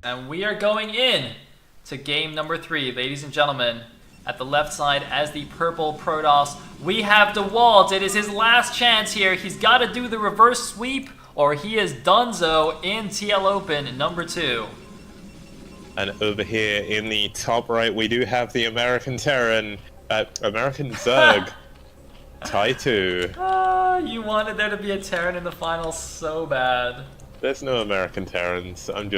And we are going in to game number 3, ladies and gentlemen. At the left side as the purple Protoss, we have Dewalt. It is his last chance here. He's got to do the reverse sweep or he is donezo in TL Open number 2. And over here in the top right, we do have the American Terran, American Zerg, Ty2. You wanted there to be a Terran in the final so bad. There's no American Terrans. I'm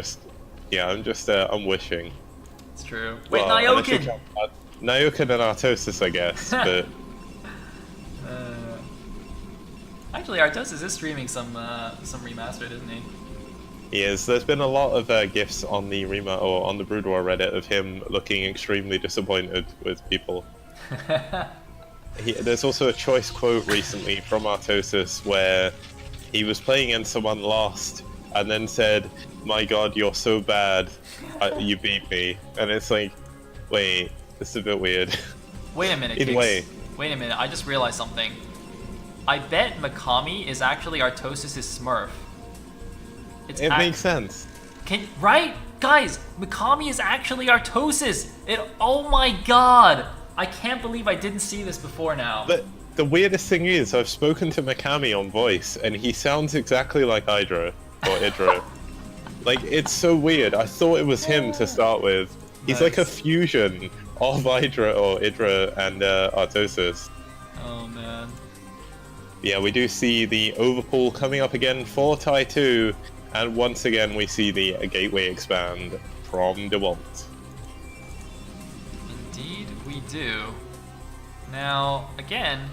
wishing. It's true. Wait, Well, Nyokin! Nyokin and Artosis, I guess, but... Actually, Artosis is streaming some remastered, isn't he? He is. There's been a lot of gifs on the on the Brood War Reddit of him looking extremely disappointed with people. There's also a choice quote recently from Artosis where he was playing and someone lost and then said, "My God, you're so bad, you beat me." And it's like, wait, this is a bit weird. Wait a minute, Wait a minute, I just realized something. I bet Mikami is actually Artosis' Smurf. It makes sense. Right? Guys, Mikami is actually Artosis! Oh my god! I can't believe I didn't see this before now. The weirdest thing is, I've spoken to Mikami on voice, and he sounds exactly like Hydra, or Idra. Like, it's so weird. I thought it was him to start with. He's like a fusion of Hydra, or Idra, and Artosis. Oh man. Yeah, we do see the overpull coming up again for Ty2, and once again we see the gateway expand from Dewalt. Indeed we do. Now, again,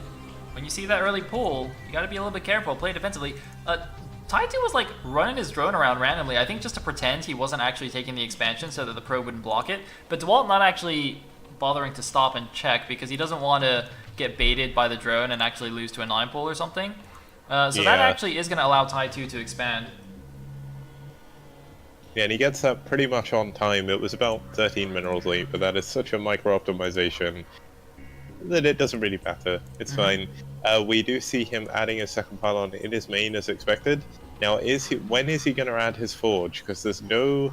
when you see that early pull, you gotta be a little bit careful, play defensively. Ty2 was like running his drone around randomly, I think just to pretend he wasn't actually taking the expansion so that the probe wouldn't block it, but Dewalt not actually bothering to stop and check because he doesn't want to get baited by the drone and actually lose to a 9-pull or something. That actually is going to allow Ty2 to expand. Yeah, and he gets that pretty much on time. It was about 13 minerals late, but that is such a micro-optimization that it doesn't really matter. It's fine. We do see him adding a second pylon in his main as expected. Now, when is he going to add his forge? Because there's no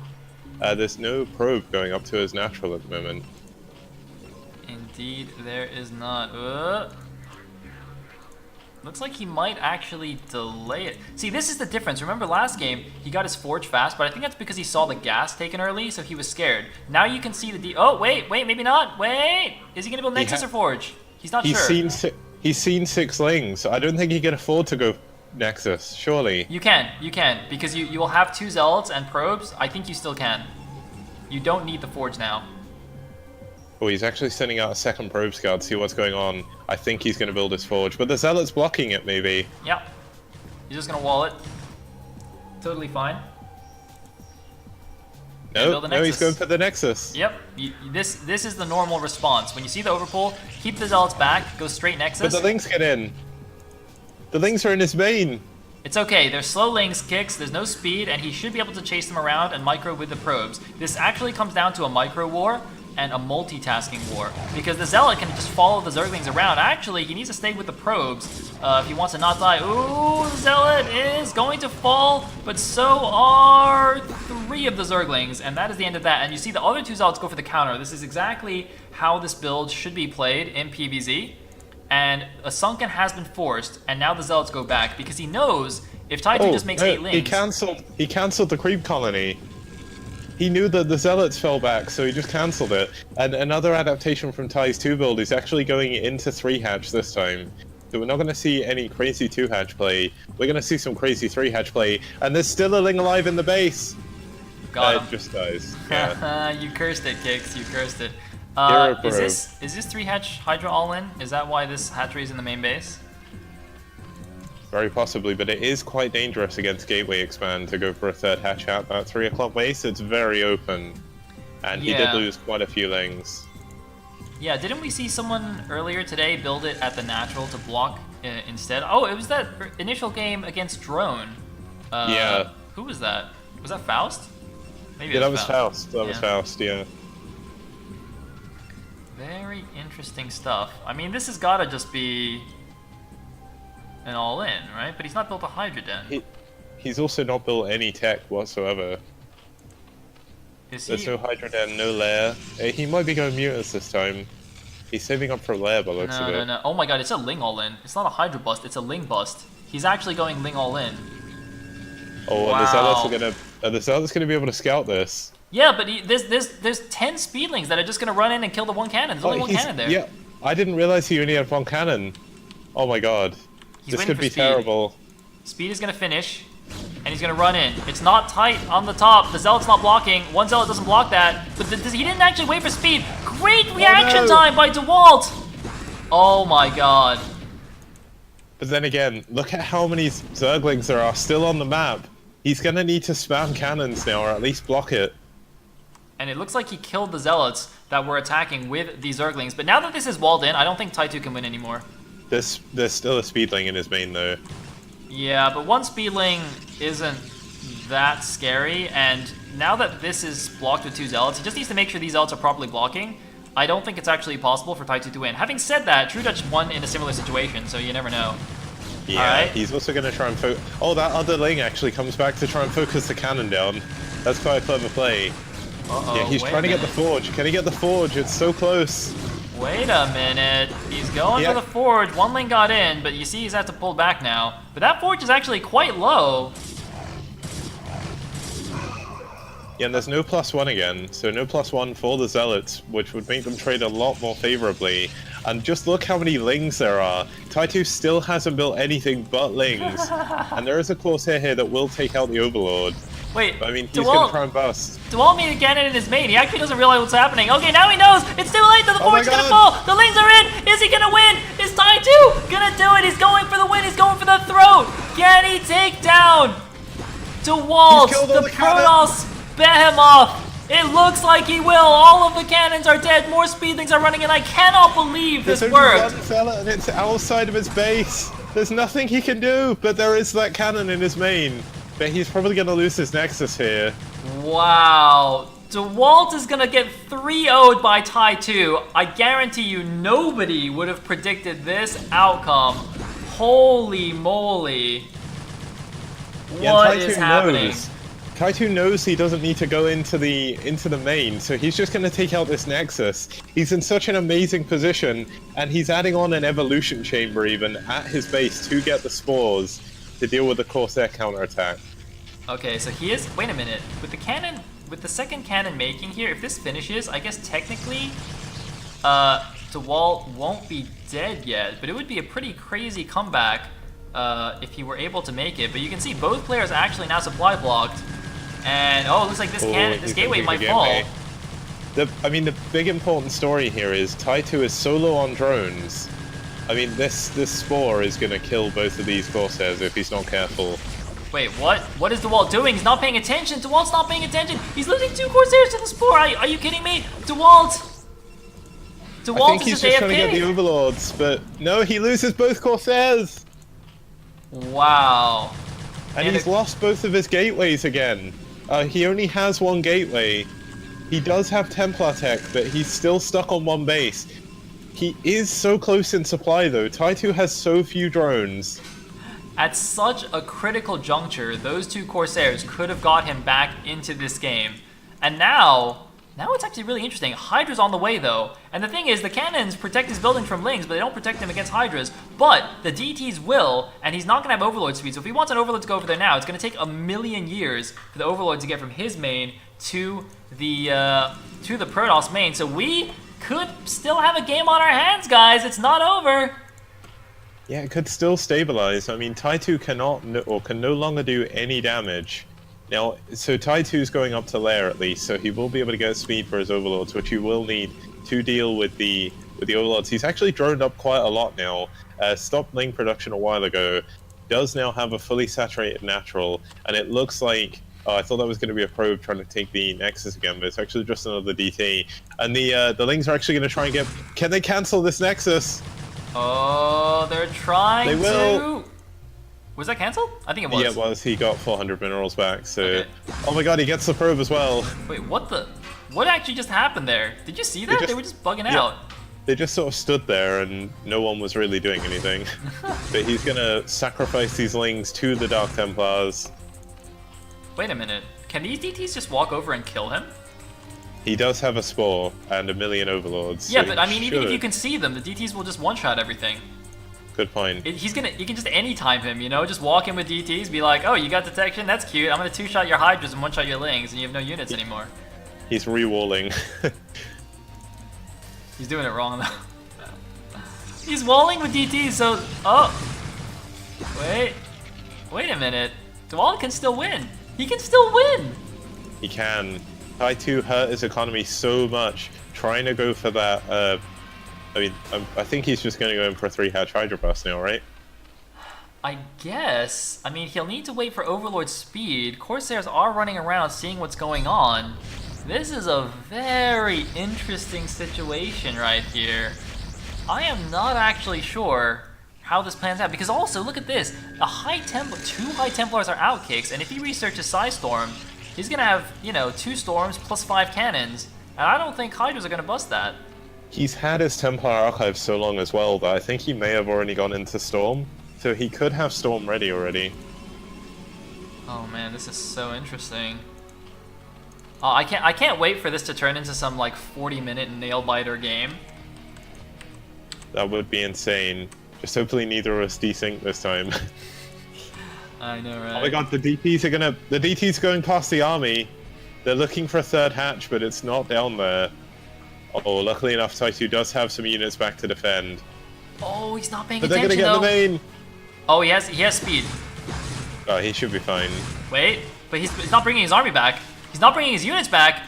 probe going up to his natural at the moment. Indeed, there is not. Looks like he might actually delay it. See, this is the difference. Remember last game, he got his forge fast, but I think that's because he saw the gas taken early, so he was scared. Now you can see the Oh, wait, maybe not. Wait! Is he going to build Nexus or forge? He's not sure. He's seen 6 lings. I don't think he can afford to go Nexus, surely. You can, because you will have 2 zealots and probes. I think you still can. You don't need the forge now. Oh, he's actually sending out a second probe scout to see what's going on. I think he's going to build his forge, but the zealot's blocking it, maybe. Yep. He's just going to wall it. Totally fine. No, he's going for the Nexus. Yep. This is the normal response. When you see the overpull, keep the zealots back, go straight Nexus. But the lings get in. The lings are in his main. It's okay, they're slow lings kicks, there's no speed, and he should be able to chase them around and micro with the probes. This actually comes down to a micro war and a multitasking war, because the Zealot can just follow the Zerglings around. Actually, he needs to stay with the probes if he wants to not die. Ooh, the Zealot is going to fall, but so are 3 of the Zerglings, and that is the end of that. And you see the other 2 Zealots go for the counter. This is exactly how this build should be played in PvZ. And a Sunken has been forced, and now the Zealots go back, because he knows if Ty2 just makes 8 lings... He cancelled the creep colony. He knew that the Zealots fell back, so he just cancelled it. And another adaptation from Ty's 2 build is actually going into 3-hatch this time. So we're not going to see any crazy 2-hatch play. We're going to see some crazy 3-hatch play, and there's still a ling alive in the base. Got him. It just dies. Yeah. You cursed it, Kix. You cursed it. Is this 3-hatch Hydra all-in? Is that why this hatchery is in the main base? Very possibly, but it is quite dangerous against Gateway Expand to go for a 3rd hatch at that 3 o'clock base. It's very open, and he did lose quite a few lings. Yeah, didn't we see someone earlier today build it at the natural to block instead? Oh, it was that initial game against Drone. Yeah. Who was that? Was that Faust? Maybe that was Faust. That was Faust, yeah. Very interesting stuff. I mean, this has got to just be an all-in, right? But he's not built a Hydra Den. He's also not built any tech whatsoever. Is There's he? no Hydra Den, no Lair. He might be going mutants this time. He's saving up for Lair by the looks of it. No. Oh my god, it's a Ling all-in. It's not a Hydra bust, it's a Ling bust. He's actually going Ling all-in. Oh, wow. and the Zealots the Zealots gonna be able to scout this. Yeah, but there's 10 Speedlings that are just gonna run in and kill the one cannon. There's only one cannon there. Yeah, I didn't realize he only had one cannon. Oh my god. This could be terrible. Speed is gonna finish, and he's gonna run in. It's not tight on the top. The Zealot's not blocking. One Zealot doesn't block that, but he didn't actually wait for Speed. Great reaction time by Dewalt! Oh my god. But then again, look at how many Zerglings there are still on the map. He's gonna need to spam cannons now, or at least block it. And it looks like he killed the Zealots that were attacking with these Zerglings. But now that this is walled in, I don't think Ty2 can win anymore. There's still a Speedling in his main though. Yeah, but one Speedling isn't that scary, and now that this is blocked with two Zealots, he just needs to make sure these Zealots are properly blocking. I don't think it's actually possible for Ty2 to win. Having said that, True Dutch won in a similar situation, so you never know. Yeah, he's also going to try and focus. Oh, that other Ling actually comes back to try and focus the cannon down. That's quite a clever play. Uh-oh, yeah, he's trying to get the Forge. Can he get the Forge? It's so close. Wait a minute. He's going for the Forge. One Ling got in, but you see he's had to pull back now. But that Forge is actually quite low. Yeah, and there's no +1 again, so no +1 for the Zealots, which would make them trade a lot more favorably. And just look how many Lings there are. Ty2 still hasn't built anything but Lings, and there is a Corsair here that will take out the Overlord. Wait, I mean, he's going to try and bust. Dewalt made a cannon in his main. He actually doesn't realize what's happening. Okay, now he knows. It's too late. The Forge is going to fall. The Lings are in. Is he going to win? Is Ty2 going to do it? He's going for the win. He's going for the throat. Can he take down Dewalt, the Protoss Behemoth? It looks like he will. All of the cannons are dead. More Speedlings are running in. I cannot believe this worked. One Zealot and it's outside of his base. There's nothing he can do, but there is that cannon in his main. But he's probably going to lose his Nexus here. Wow. Dewalt is going to get 3-0'd by Ty2. I guarantee you nobody would have predicted this outcome. Holy moly. What is happening? Ty2 knows he doesn't need to go into the main, so he's just going to take out this Nexus. He's in such an amazing position, and he's adding on an Evolution Chamber even at his base to get the spores to deal with the Corsair counterattack. Okay, so he is... Wait a minute. With the cannon... With the second cannon making here, if this finishes, I guess technically Dewalt won't be dead yet, but it would be a pretty crazy comeback if he were able to make it. But you can see both players actually now supply blocked. And oh, it looks like this gateway might fall. I mean, the big important story here is Ty2 is solo on drones. I mean, this spore is going to kill both of these Corsairs if he's not careful. Wait, what? What is Dewalt doing? He's not paying attention. Dewalt's not paying attention. He's losing 2 Corsairs to the spore. Are you kidding me? Dewalt I think he's just trying to get the Overlords, but no, he loses both Corsairs. Wow. And he's lost both of his gateways again. He only has one gateway. He does have Templar tech, but he's still stuck on one base. He is so close in supply though. Ty2 has so few drones. At such a critical juncture, those 2 Corsairs could have got him back into this game. And now it's actually really interesting. Hydra's on the way though. And the thing is, the cannons protect his buildings from Lings, but they don't protect him against Hydras. But the DTs will, and he's not going to have Overlord speed. So if he wants an Overlord to go over there now, it's going to take 1,000,000 years for the Overlord to get from his main to the Protoss main. So we could still have a game on our hands, guys. It's not over. Yeah, it could still stabilize. I mean, Ty2 can no longer do any damage. Now, so Ty2's going up to Lair at least, so he will be able to get speed for his Overlords, which he will need to deal with the Overlords. He's actually droned up quite a lot now. Stopped Ling production a while ago. Does now have a fully saturated natural, and it looks like... Oh, I thought that was going to be a probe trying to take the Nexus again, but it's actually just another DT. And the Lings are actually going to try and get... Can they cancel this Nexus? Oh, they're trying to... They will. Was that cancelled? I think it was. Yeah, it was. He got 400 minerals back, so... Okay. Oh my god, he gets the probe as well. Wait, what the... What actually just happened there? Did you see that? They were just bugging out. They just sort of stood there and no one was really doing anything. But he's gonna sacrifice these Lings to the Dark Templars. Wait a minute. Can these DTs just walk over and kill him? He does have a Spore and a million Overlords. Yeah, so but I mean, even if should. you can see them, the DTs will just one-shot everything. Good point. You can just anytime him, you know? Just walk in with DTs, be like, oh, you got detection? That's cute. I'm gonna two-shot your Hydras and one-shot your Lings, and you have no units anymore. He's re-walling. He's doing it wrong, though. He's walling with DTs, so... Oh! Wait a minute. Dewalt can still win. He can still win! He can. Ty2 hurt his economy so much trying to go for that. I mean, I think he's just going to go in for a 3-hatch Hydra Burst now, right? I guess. I mean, he'll need to wait for Overlord speed. Corsairs are running around seeing what's going on. This is a very interesting situation right here. I am not actually sure how this plans out, because also, look at this. Two High Templars are outkicks, and if he researches Psystorm, he's gonna have, you know, 2 storms plus 5 cannons, and I don't think Hydras are gonna bust that. He's had his Templar Archive so long as well that I think he may have already gone into Storm, so he could have Storm ready already. Oh man, this is so interesting. I can't wait for this to turn into some like 40-minute nail-biter game. That would be insane. Just hopefully neither of us desync this time. I know, right? Oh my god, the DT's going past the army. They're looking for a 3rd hatch, but it's not down there. Oh, luckily enough, Ty2 does have some units back to defend. Oh, he's not paying But they're attention, gonna get the main! Oh, he has speed. Oh, he should be fine. Wait, but he's not bringing his army back. He's not bringing his units back.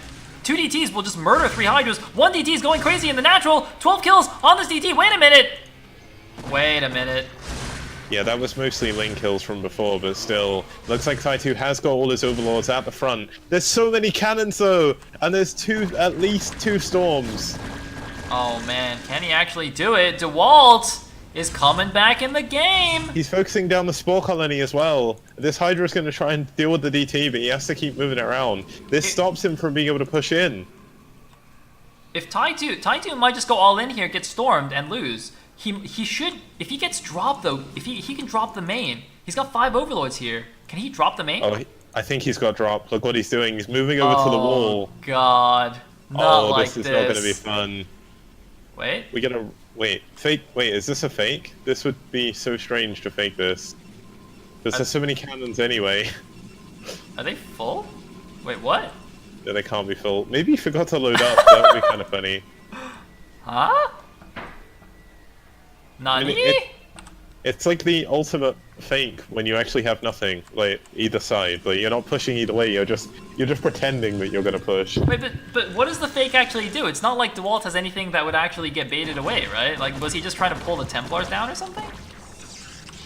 2 DTs will just murder 3 Hydras. 1 DT is going crazy in the natural. 12 kills on this DT. Wait a minute. Yeah, that was mostly lane kills from before, but still, looks like Ty2 has got all his Overlords at the front. There's so many cannons though, and there's at least 2 storms. Oh man, can he actually do it? Dewalt is coming back in the game. He's focusing down the Spore Colony as well. This Hydra is going to try and deal with the DT, but he has to keep moving it around. This stops him from being able to push in. If Ty2 might just go all in here, get stormed, and lose. He should, if he gets dropped though, if he can drop the main. He's got 5 Overlords here. Can he drop the main? Oh, I think he's got dropped. Look what he's doing. He's moving over to the wall. Oh god, not like this. This is not going to be fun. Wait. We gotta wait. Fake. Wait, is this a fake? This would be so strange to fake this. Because there's so many cannons anyway. Are they full? Wait, what? No, they can't be full. Maybe he forgot to load up. That would be kind of funny. Huh? Nani? I mean, it's like the ultimate fake when you actually have nothing, like either side. Like you're not pushing either way. You're just pretending that you're gonna push. Wait, but what does the fake actually do? It's not like Dewalt has anything that would actually get baited away, right? Like, was he just trying to pull the Templars down or something?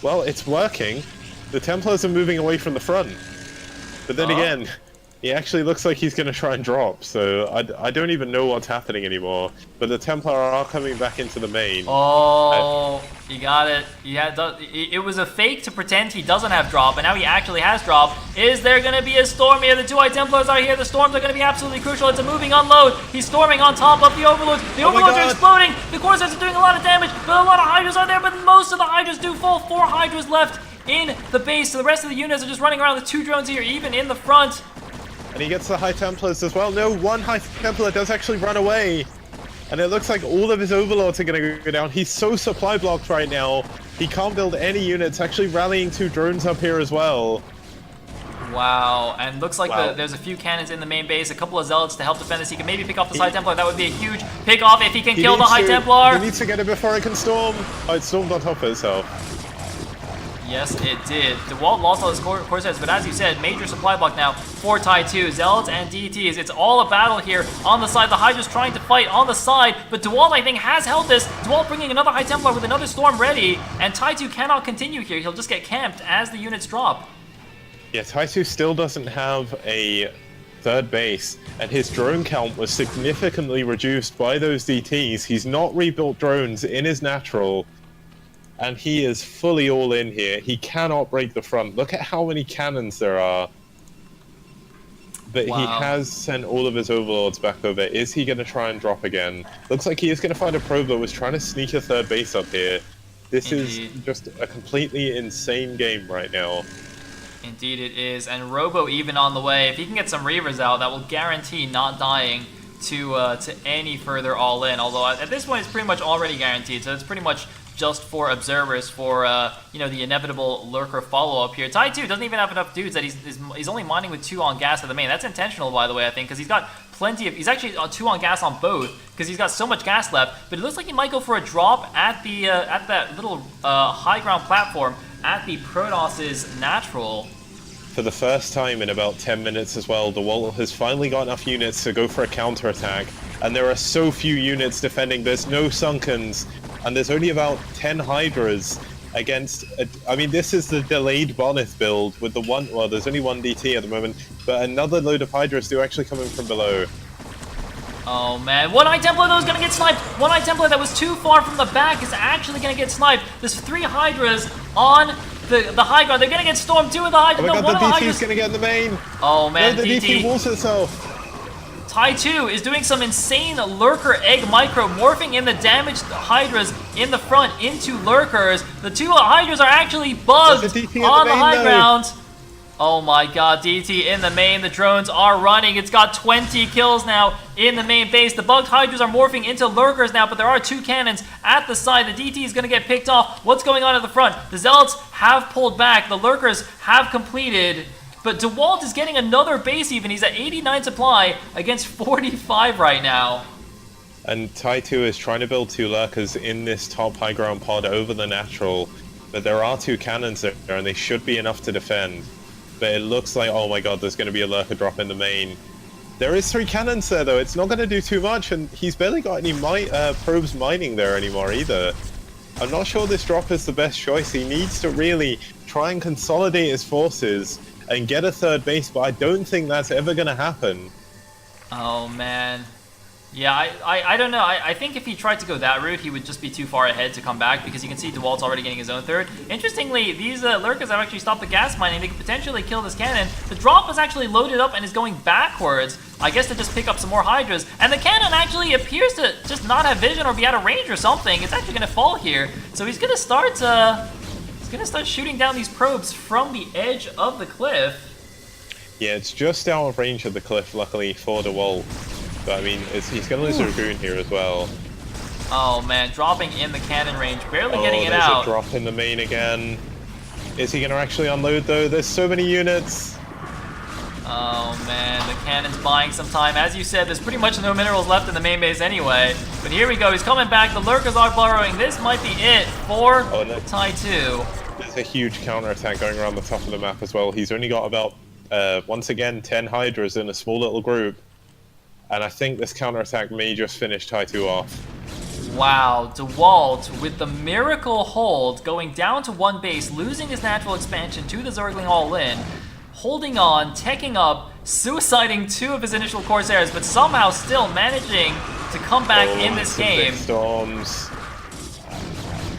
Well, it's working. The Templars are moving away from the front. But then again, he actually looks like he's going to try and drop, so I don't even know what's happening anymore. But the Templar are coming back into the main. Oh, you got it. It was a fake to pretend he doesn't have drop, and now he actually has drop. Is there going to be a storm here? The 2 High Templars are here. The storms are going to be absolutely crucial. It's a moving unload. He's storming on top of the Overlords. The Overlords are exploding. The Corsairs are doing a lot of damage, but a lot of Hydras are there, but most of the Hydras do fall. 4 Hydras left in the base, so the rest of the units are just running around with 2 drones here, even in the front. And he gets the High Templars as well. No, 1 High Templar does actually run away. And it looks like all of his Overlords are going to go down. He's so supply blocked right now. He can't build any units. Actually rallying 2 drones up here as well. Wow, and looks like there's a few cannons in the main base, a couple of Zealots to help defend this. He can maybe pick off the High Templar. That would be a huge pick off if he can kill the High Templar. He needs to get it before it can storm. Oh, it stormed on top of itself. Yes, it did. Dewalt lost all his Corsairs, but as you said, major supply block now for Ty2. Zealots and DTs. It's all a battle here on the side. The Hydra's trying to fight on the side, but Dewalt, I think, has held this. Dewalt bringing another High Templar with another Storm ready, and Ty2 cannot continue here. He'll just get camped as the units drop. Yeah, Ty2 still doesn't have a 3rd base, and his drone count was significantly reduced by those DTs. He's not rebuilt drones in his natural. And he is fully all in here. He cannot break the front. Look at how many cannons there are. But he has sent all of his Overlords back over. Is he going to try and drop again? Looks like he is going to find a probe that was trying to sneak a 3rd base up here. This is just a completely insane game right now. Indeed it is. And Robo even on the way. If he can get some Reavers out, that will guarantee not dying to any further all-in. Although at this point, it's pretty much already guaranteed. So it's pretty much just for observers for you know, the inevitable lurker follow-up here. Ty2 doesn't even have enough dudes that he's only mining with 2 on gas at the main. That's intentional, by the way, I think, because he's got plenty of... He's actually on 2 on gas on both because he's got so much gas left. But it looks like he might go for a drop at the at that little high ground platform at the Protoss's natural. For the first time in about 10 minutes as well, Dewalt has finally got enough units to go for a counterattack. And there are so few units defending. There's no Sunkens. And there's only about 10 Hydras against... I mean, this is the delayed Bonith build with the one... Well, there's only one DT at the moment. But another load of Hydras do actually coming from below. Oh, man. One-Eye Templar, though, is going to get sniped. One-Eye Templar that was too far from the back is actually going to get sniped. There's 3 Hydras on the high ground. They're going to get stormed. 2 of the Hydras. Oh my no, god, the DT's going to get in the main. Oh, man, no, the DT walls itself. Ty2 is doing some insane lurker egg micro, morphing in the damaged Hydras in the front into lurkers. The 2 Hydras are actually bugged on the high ground. Oh my god, DT in the main. The drones are running. It's got 20 kills now in the main base. The bugged Hydras are morphing into lurkers now, but there are 2 cannons at the side. The DT is going to get picked off. What's going on at the front? The Zealots have pulled back. The lurkers have completed. But Dewalt is getting another base even. He's at 89 supply against 45 right now. And Ty2 is trying to build 2 lurkers in this top high ground pod over the natural. But there are 2 cannons there, and they should be enough to defend. But it looks like, oh my god, there's going to be a lurker drop in the main. There is 3 cannons there, though. It's not going to do too much, and he's barely got any probes mining there anymore either. I'm not sure this drop is the best choice. He needs to really try and consolidate his forces and get a 3rd base, but I don't think that's ever going to happen. Oh, man. Yeah, I don't know. I think if he tried to go that route, he would just be too far ahead to come back, because you can see Dewalt's already getting his own 3rd. Interestingly, these lurkers have actually stopped the gas mining. They could potentially kill this cannon. The drop is actually loaded up and is going backwards, I guess, to just pick up some more Hydras. And the cannon actually appears to just not have vision or be out of range or something. It's actually going to fall here. So he's going to start shooting down these probes from the edge of the cliff. Yeah, it's just out of range of the cliff, luckily, for Dewalt. But I mean, he's going to lose a Dragoon here as well. Oh man, dropping in the cannon range, barely getting it out. There's a drop in the main again. Is he going to actually unload though? There's so many units. Oh man, the cannon's buying some time. As you said, there's pretty much no minerals left in the main base anyway. But here we go, he's coming back. The lurkers are burrowing. This might be it for Ty2. There's a huge counterattack going around the top of the map as well. He's only got about, once again, 10 Hydras in a small little group. And I think this counterattack may just finish Ty2 off. Wow, Dewalt with the miracle hold, going down to 1 base, losing his natural expansion to the Zergling all-in, holding on, teching up, suiciding 2 of his initial Corsairs, but somehow still managing to come back in this game. Storms.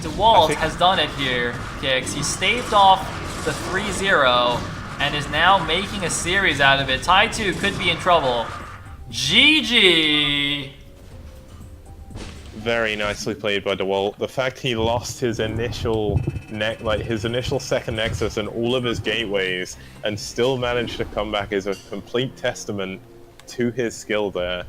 Dewalt has done it here, Kix. He staved off the 3-0 and is now making a series out of it. Ty2 could be in trouble. GG! Very nicely played by Dewalt. The fact he lost his initial second Nexus and all of his gateways and still managed to come back is a complete testament to his skill there.